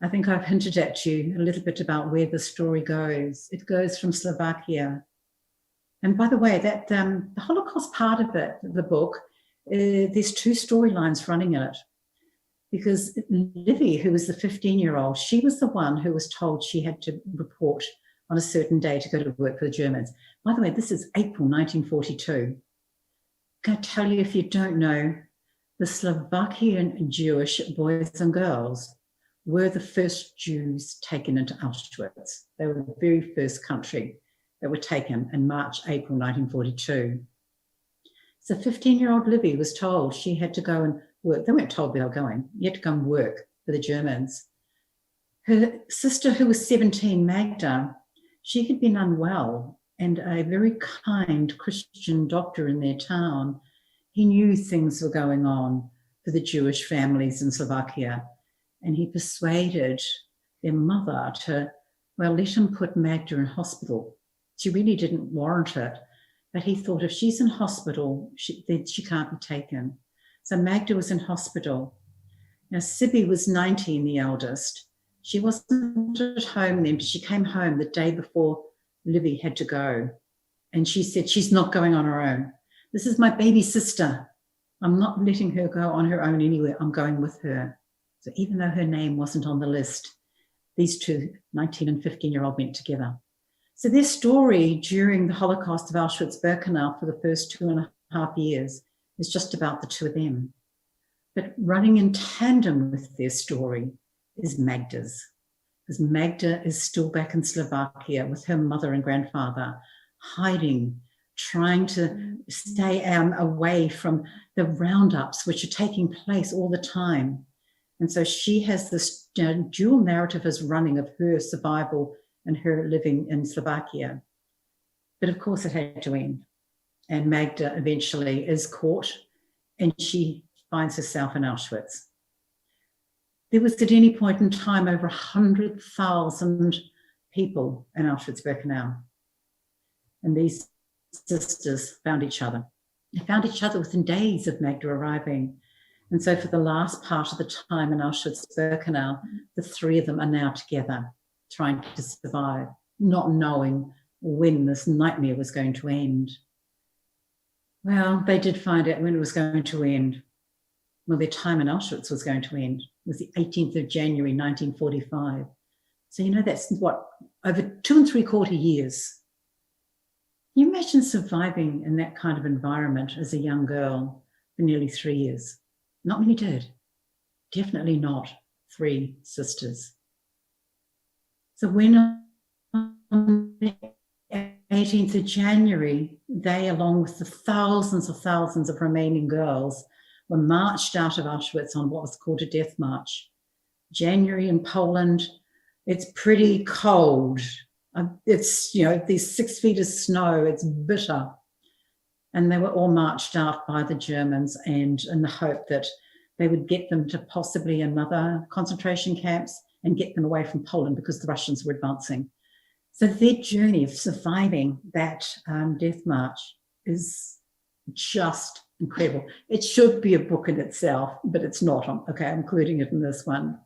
I think I've hinted at you a little bit about where the story goes. It goes from Slovakia. And by the way, that the Holocaust part of it, the book, there's two storylines running in it. Because Livy, who was the 15-year-old, she was the one who was told she had to report on a certain day to go to work for the Germans. By the way, this is April 1942. Can I tell you, if you don't know, the Slovakian Jewish boys and girls were the first Jews taken into Auschwitz. They were the very first country that were taken in March, April 1942. So 15-year-old Livy was told she had to go and work. They weren't told where they were going. You had to go and work for the Germans. Her sister, who was 17, Magda, she had been unwell, and a very kind Christian doctor in their town, he knew things were going on for the Jewish families in Slovakia, and he persuaded their mother to, well, let him put Magda in hospital. She really didn't warrant it, but he thought if she's in hospital, then she can't be taken. So Magda was in hospital. Now, Sibi was 19, the eldest. She wasn't at home then, but she came home the day before Livy had to go. And she said, she's not going on her own. This is my baby sister. I'm not letting her go on her own anywhere. I'm going with her. So even though her name wasn't on the list, these two, 19 and 15-year-old, went together. So their story during the Holocaust of Auschwitz-Birkenau for the first 2.5 years is just about the two of them. But running in tandem with their story is Magda's, because Magda is still back in Slovakia with her mother and grandfather, hiding, trying to stay away from the roundups which are taking place all the time. And so she has this dual narrative as running of her survival and her living in Slovakia. But of course it had to end. And Magda eventually is caught and she finds herself in Auschwitz. There was at any point in time over 100,000 people in Auschwitz-Birkenau. And these sisters found each other. They found each other within days of Magda arriving. And so for the last part of the time in Auschwitz-Birkenau, the three of them are now together, trying to survive, not knowing when this nightmare was going to end. Well, they did find out when it was going to end. Well, their time in Auschwitz was going to end. It was the 18th of January, 1945. So, you know, that's what, over 2.75 years. Can you imagine surviving in that kind of environment as a young girl for nearly 3 years? Not many did. Definitely not 3 sisters. So when on the 18th of January, they, along with the thousands of remaining girls, were marched out of Auschwitz on what was called a death march. January in Poland, It's pretty cold. It's, these 6 feet of snow. It's bitter. And they were all marched out by the Germans, and in the hope that they would get them to possibly another concentration camps and get them away from Poland because the Russians were advancing. So their journey of surviving that death march is just incredible. It should be a book in itself, but it's not. I'm including it in this one.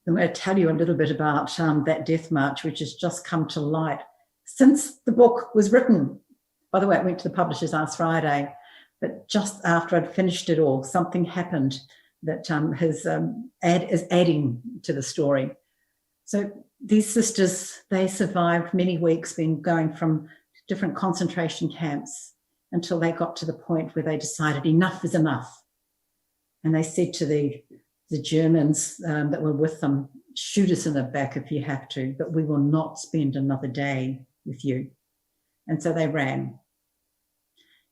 I'm going to tell you a little bit about that death march, which has just come to light since the book was written. By the way, it went to the publishers last Friday, but just after I'd finished it all, something happened that is adding to the story. So these sisters, they survived many weeks, been going from different concentration camps until they got to the point where they decided enough is enough. And they said to the Germans that were with them, shoot us in the back if you have to, but we will not spend another day with you. And so they ran.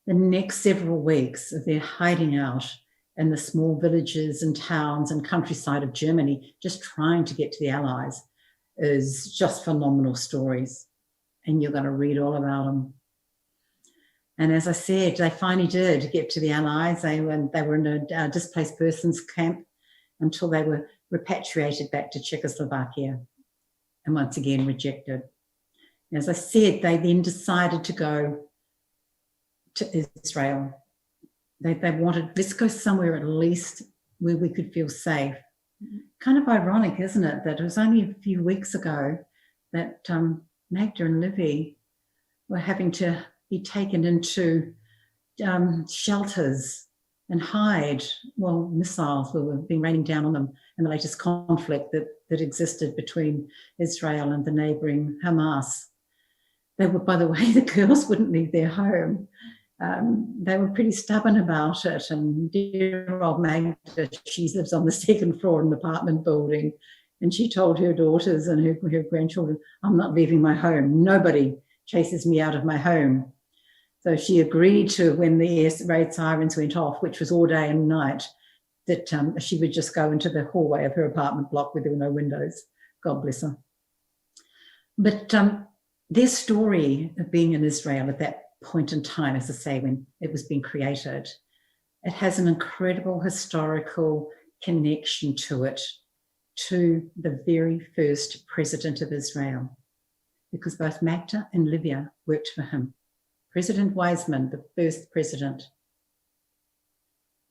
The next several weeks of their hiding out in the small villages and towns and countryside of Germany, just trying to get to the Allies, is just phenomenal stories. And you're going to read all about them. And as I said, they finally did get to the Allies. They were in a displaced persons camp until they were repatriated back to Czechoslovakia and once again rejected. As I said, they then decided to go to Israel. They wanted, let's go somewhere at least where we could feel safe. Kind of ironic, isn't it, that it was only a few weeks ago that Magda and Livy were having to be taken into shelters and hide while missiles were being raining down on them in the latest conflict that existed between Israel and the neighbouring Hamas. They were, by the way, the girls wouldn't leave their home. They were pretty stubborn about it, and dear old Magda, she lives on the second floor in an apartment building, and she told her daughters and her grandchildren, I'm not leaving my home. Nobody chases me out of my home. So she agreed to, when the air raid sirens went off, which was all day and night, that she would just go into the hallway of her apartment block where there were no windows. God bless her. But their story of being in Israel at that point in time, as I say, when it was being created, it has an incredible historical connection to it, to the very first president of Israel, because both Magda and Livia worked for him. President Weizmann, the first president.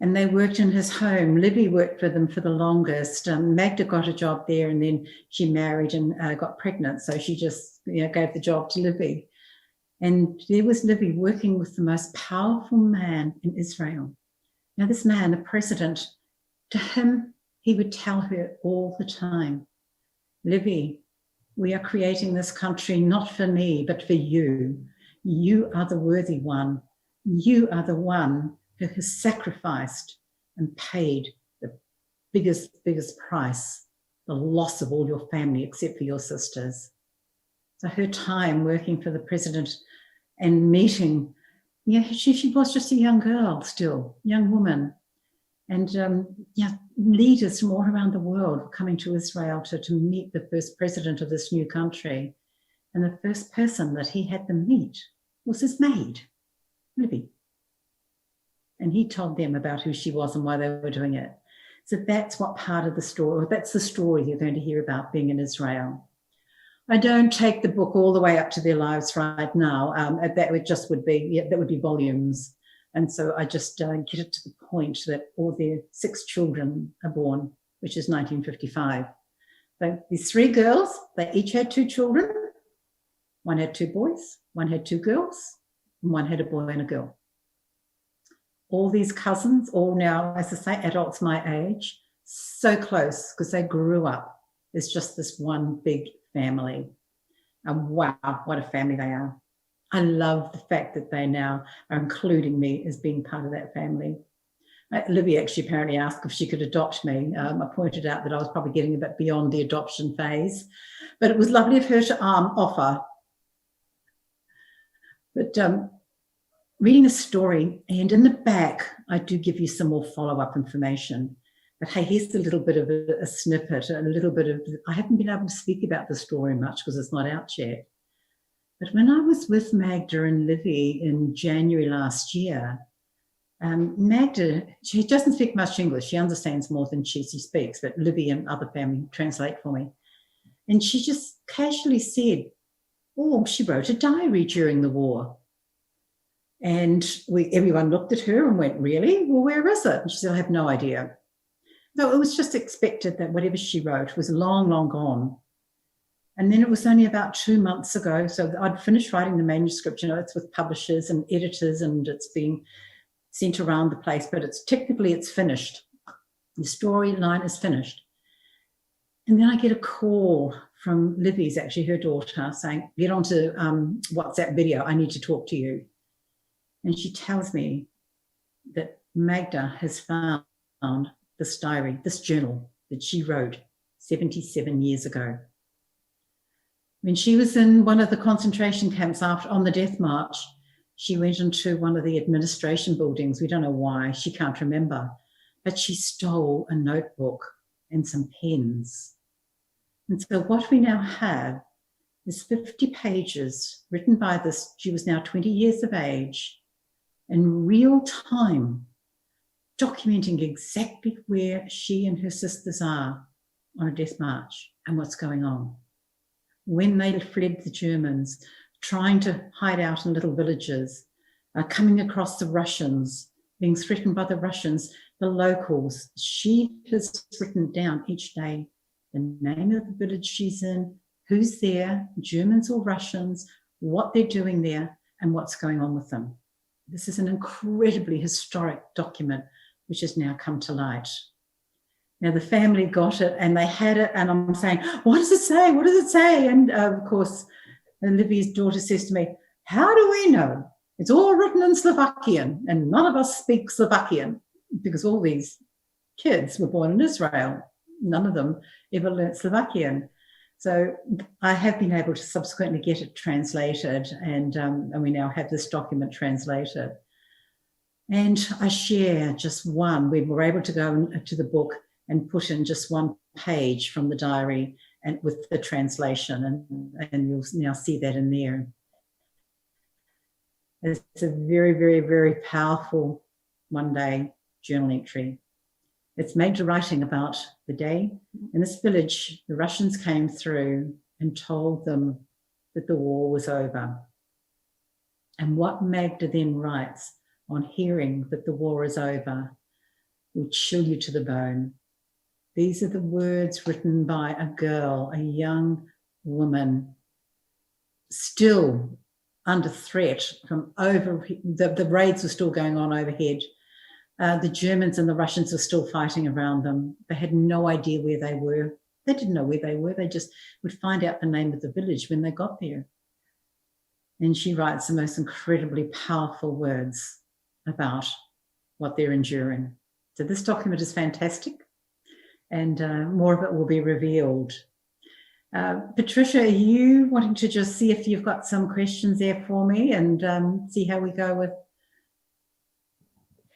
And they worked in his home. Livy worked for them for the longest. Magda got a job there, and then she married and got pregnant. So she just gave the job to Livy. And there was Livy working with the most powerful man in Israel. Now this man, the president, to him, he would tell her all the time, Livy, we are creating this country not for me, but for you. You are the worthy one. You are the one who has sacrificed and paid the biggest price, the loss of all your family except for your sisters. So her time working for the president and meeting, she was just a young girl still, young woman. And leaders from all around the world were coming to Israel to meet the first president of this new country. And the first person that he had them meet was his maid, Livy. And he told them about who she was and why they were doing it. So that's what part of the story, that's the story you're going to hear about being in Israel. I don't take the book all the way up to their lives right now. That would be volumes. And so I just get it to the point that all their 6 children are born, which is 1955. So these 3 girls, they each had 2 children. One had 2 boys, one had 2 girls, and one had a boy and a girl. All these cousins, all now, as I say, adults my age, so close because they grew up. It's just this one big family. And wow, what a family they are. I love the fact that they now are including me as being part of that family. Libby actually apparently asked if she could adopt me. I pointed out that I was probably getting a bit beyond the adoption phase, but it was lovely of her to offer. But reading the story, and in the back, I do give you some more follow-up information But hey, here's a little bit of a snippet, a little bit of, I haven't been able to speak about the story much because it's not out yet. But when I was with Magda and Livy in January last year, Magda, she doesn't speak much English. She understands more than she speaks, but Livy and other family translate for me. And she just casually said, oh, she wrote a diary during the war. And everyone looked at her and went, really? Well, where is it? And she said, I have no idea. So it was just expected that whatever she wrote was long, long gone. And then it was only about 2 months ago. So I'd finished writing the manuscript. You know, it's with publishers and editors and it's being sent around the place, but it's finished. The storyline is finished. And then I get a call from Livy's, actually her daughter, saying, get onto WhatsApp video. I need to talk to you. And she tells me that Magda has found this diary, this journal that she wrote 77 years ago. When she was in one of the concentration camps on the death march, she went into one of the administration buildings. We don't know why, she can't remember, but she stole a notebook and some pens. And so what we now have is 50 pages written by this, she was now 20 years of age, in real time, documenting exactly where she and her sisters are on a death march and what's going on. When they fled the Germans, trying to hide out in little villages, coming across the Russians, being threatened by the Russians, the locals. She has written down each day the name of the village she's in, who's there, Germans or Russians, what they're doing there, and what's going on with them. This is an incredibly historic document which has now come to light. Now, the family got it and they had it, and I'm saying, what does it say? What does it say? And of course, Livy's daughter says to me, how do we know? It's all written in Slovakian, and none of us speak Slovakian because all these kids were born in Israel. None of them ever learnt Slovakian. So I have been able to subsequently get it translated, and we now have this document translated. And I share just one. We were able to go into the book and put in just one page from the diary and with the translation, and you'll now see that in there. It's a very, very, very powerful one-day journal entry. It's Magda writing about the day in this village. The Russians came through and told them that the war was over. And what Magda then writes on hearing that the war is over will chill you to the bone. These are the words written by a girl, a young woman, still under threat from the raids were still going on overhead. The Germans and the Russians were still fighting around them. They had no idea where they were. They didn't know where they were. They just would find out the name of the village when they got there. And she writes the most incredibly powerful words about what they're enduring. So this document is fantastic, and more of it will be revealed. Patricia, are you wanting to just see if you've got some questions there for me and see how we go with?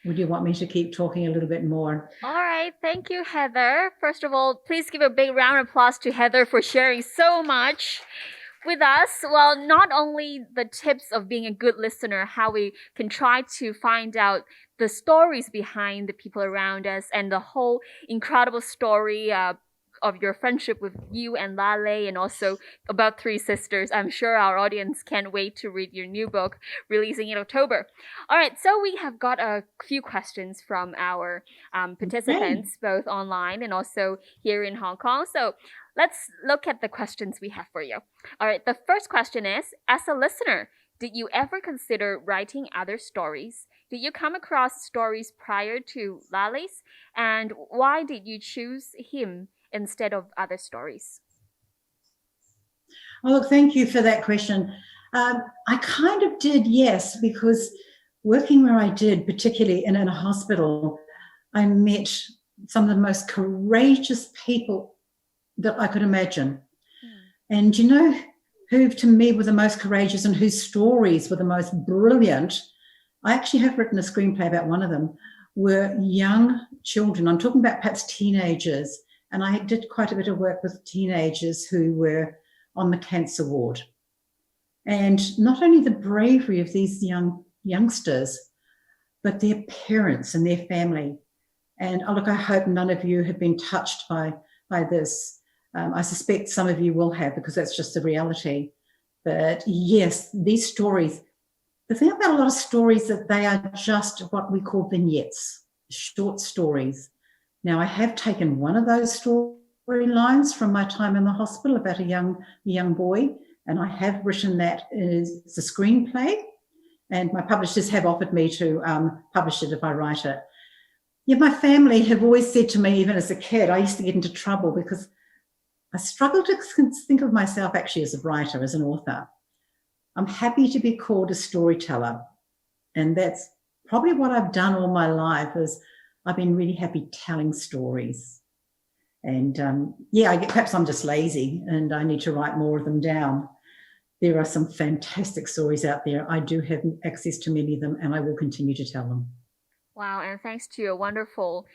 Would you want me to keep talking a little bit more? All right. Thank you, Heather. First of all, please give a big round of applause to Heather for sharing so much with us. Well, not only the tips of being a good listener, how we can try to find out the stories behind the people around us and the whole incredible story of your friendship with you and Lale, and also about Three Sisters. I'm sure our audience can't wait to read your new book releasing in October. All right, so we have got a few questions from our participants, both online and also here in Hong Kong. So let's look at the questions we have for you. All right, the first question is, as a listener, did you ever consider writing other stories? Did you come across stories prior to Lale's? And why did you choose him instead of other stories? Oh, look, thank you for that question. I kind of did, yes, because working where I did, particularly in a hospital, I met some of the most courageous people that I could imagine. And you know who to me were the most courageous and whose stories were the most brilliant? I actually have written a screenplay about one of them, were young children. I'm talking about perhaps teenagers. And I did quite a bit of work with teenagers who were on the cancer ward. And not only the bravery of these youngsters, but their parents and their family. And look, I hope none of you have been touched by this. I suspect some of you will have, because that's just the reality. But yes, these stories, the thing about a lot of stories that they are just what we call vignettes, short stories. Now, I have taken one of those storylines from my time in the hospital about a young boy, and I have written that as a screenplay, and my publishers have offered me to publish it if I write it. Yeah, my family have always said to me, even as a kid, I used to get into trouble because I struggled to think of myself actually as a writer, as an author. I'm happy to be called a storyteller, and that's probably what I've done all my life. Is I've been really happy telling stories. And perhaps I'm just lazy and I need to write more of them down. There are some fantastic stories out there. I do have access to many of them, and I will continue to tell them. Wow, and thanks to your wonderful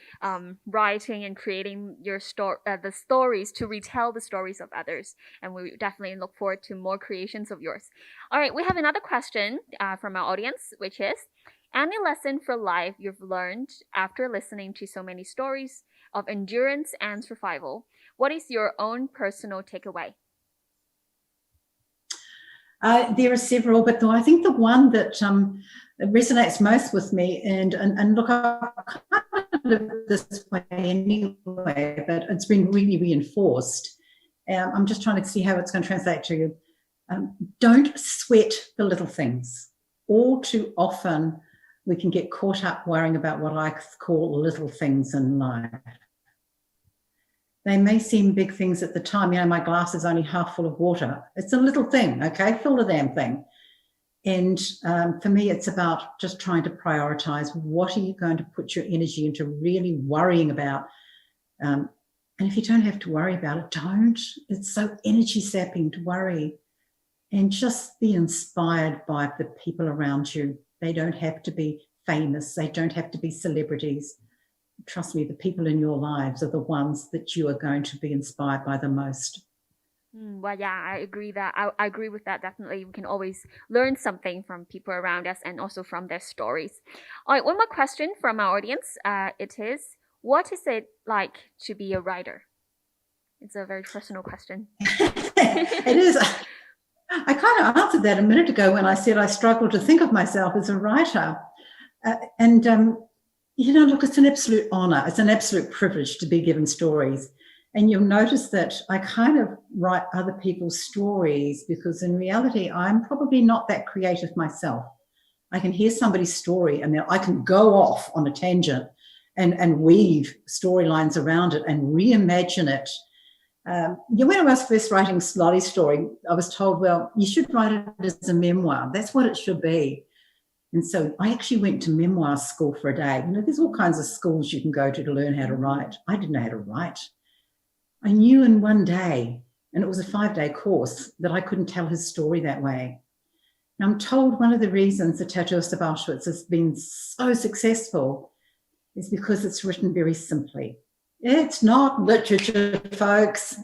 writing and creating your the stories to retell the stories of others. And we definitely look forward to more creations of yours. All right, we have another question from our audience, which is, any lesson for life you've learned after listening to so many stories of endurance and survival? What is your own personal takeaway? There are several, but I think the one that resonates most with me, and look, I kind of live this way anyway, but it's been really reinforced. I'm just trying to see how it's going to translate to you. Don't sweat the little things. All too often, we can get caught up worrying about what I call little things in life. They may seem big things at the time. My glass is only half full of water. It's a little thing, okay? Fill the damn thing. And for me, it's about just trying to prioritize. What are you going to put your energy into really worrying about? And if you don't have to worry about it, don't. It's so energy sapping to worry. And just be inspired by the people around you. They don't have to be famous. They don't have to be celebrities. Trust me, the people in your lives are the ones that you are going to be inspired by the most. Well, yeah, I agree that. I agree with that. Definitely, we can always learn something from people around us and also from their stories. All right, one more question from our audience. It is, what is it like to be a writer? It's a very personal question. It is. I kind of answered that a minute ago when I said I struggle to think of myself as a writer. Look, it's an absolute honour. It's an absolute privilege to be given stories. And you'll notice that I kind of write other people's stories because in reality, I'm probably not that creative myself. I can hear somebody's story and then I can go off on a tangent and weave storylines around it and reimagine it. When I was first writing Lottie's story, I was told, well, you should write it as a memoir. That's what it should be. And so I actually went to memoir school for a day. There's all kinds of schools you can go to learn how to write. I didn't know how to write. I knew in one day, and it was a 5-day course, that I couldn't tell his story that way. And I'm told one of the reasons the Tattooist of Auschwitz has been so successful is because it's written very simply. It's not literature, folks.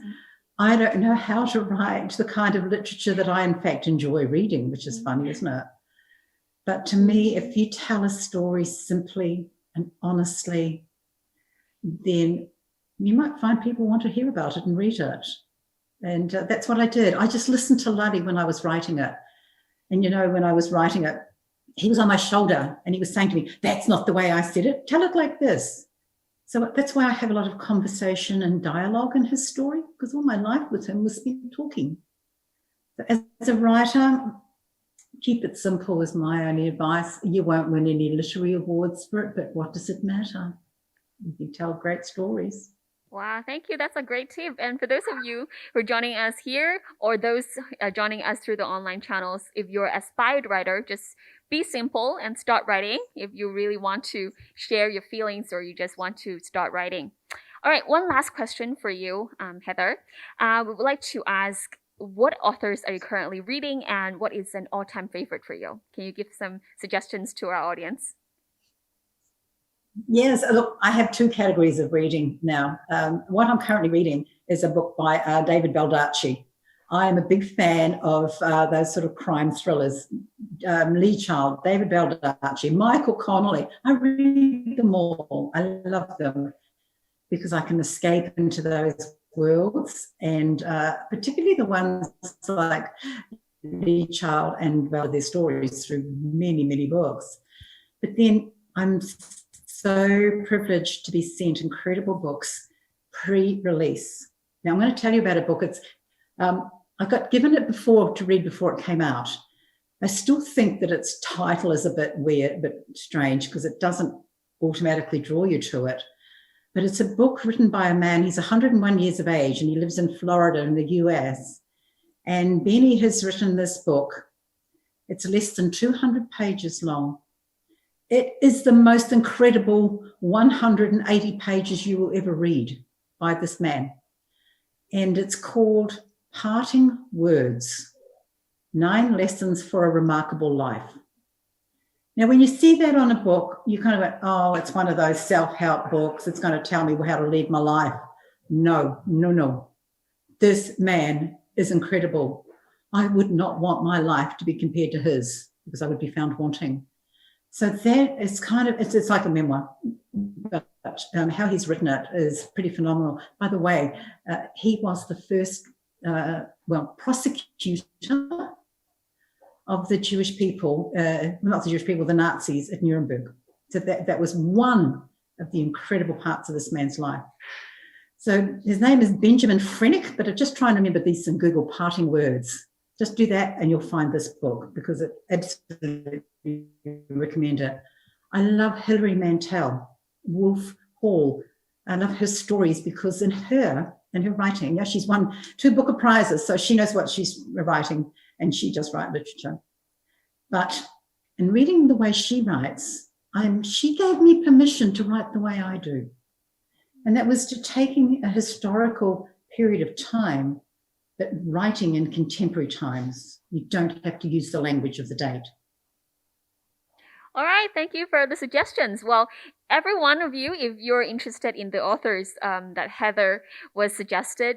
I don't know how to write the kind of literature that I, in fact, enjoy reading, which is funny, isn't it? But to me, if you tell a story simply and honestly, then you might find people want to hear about it and read it. And that's what I did. I just listened to Luddy when I was writing it. And, when I was writing it, he was on my shoulder and he was saying to me, that's not the way I said it. Tell it like this. So that's why I have a lot of conversation and dialogue in his story, because all my life with him was spent talking. So as a writer, keep it simple is my only advice. You won't win any literary awards for it, but what does it matter? You can tell great stories. Wow, thank you. That's a great tip. And for those of you who are joining us here or those joining us through the online channels, if you're an aspired writer, just be simple and start writing if you really want to share your feelings or you just want to start writing. All right, one last question for you, Heather. We would like to ask, what authors are you currently reading and what is an all-time favorite for you? Can you give some suggestions to our audience? Yes, look, I have two categories of reading now. What I'm currently reading is a book by David Baldacci. I am a big fan of those sort of crime thrillers. Lee Child, David Baldacci, Michael Connolly. I read them all. I love them because I can escape into those worlds, and particularly the ones like Lee Child and their stories through many, many books. But then I'm so privileged to be sent incredible books pre-release. Now I'm going to tell you about a book. It's I got given it before to read before it came out. I still think that its title is a bit weird, a bit strange, because it doesn't automatically draw you to it. But it's a book written by a man. He's 101 years of age and he lives in Florida in the US. And Benny has written this book. It's less than 200 pages long. It is the most incredible 180 pages you will ever read by this man. And it's called Parting Words, 9 Lessons for a Remarkable Life. Now, when you see that on a book, you kind of go, oh, it's one of those self-help books. It's going to tell me how to lead my life. No, no, no. This man is incredible. I would not want my life to be compared to his, because I would be found wanting. So that is kind of, it's like a memoir, but how he's written it is pretty phenomenal. By the way, he was the first, prosecutor of the Jewish people, not the Jewish people, the Nazis at Nuremberg. So that was one of the incredible parts of this man's life. So his name is Benjamin Frennick, but just try and remember these in Google, Parting Words. Just do that and you'll find this book, because it absolutely recommend it. I love Hilary Mantel, Wolf Hall. I love her stories because in her writing, she's won 2 Booker Prizes, so she knows what she's writing, and she does write literature. But in reading the way she writes, she gave me permission to write the way I do. And that was to taking a historical period of time, but writing in contemporary times. You don't have to use the language of the date. All right, thank you for the suggestions. Well, every one of you, if you're interested in the authors that Heather has suggested,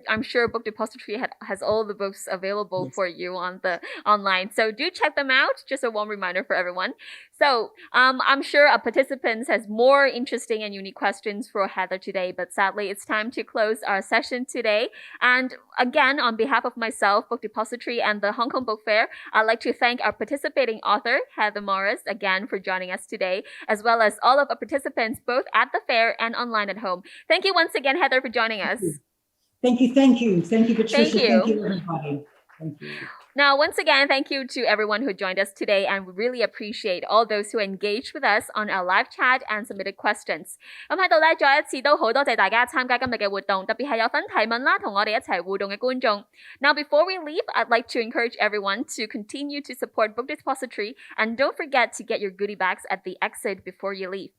I'm sure Book Depository has all the books available for you on the online. So do check them out. Just a warm reminder for everyone. So I'm sure our participants has more interesting and unique questions for Heather today, but sadly it's time to close our session today. And again, on behalf of myself, Book Depository, and the Hong Kong Book Fair, I'd like to thank our participating author, Heather Morris, again for joining us today, as well as all of our participants, both at the fair and online at home. Thank you once again, Heather, for joining us. Thank you, Patricia. Thank you. Thank you, everybody. Thank you. Now, once again, thank you to everyone who joined us today, and we really appreciate all those who engaged with us on our live chat and submitted questions. 咁喺度咧，再一次都好多謝大家參加今日嘅活動，特別係有份提問啦，同我哋一齊互動嘅觀眾。Now, before we leave, I'd like to encourage everyone to continue to support Book Depository, and don't forget to get your goodie bags at the exit before you leave.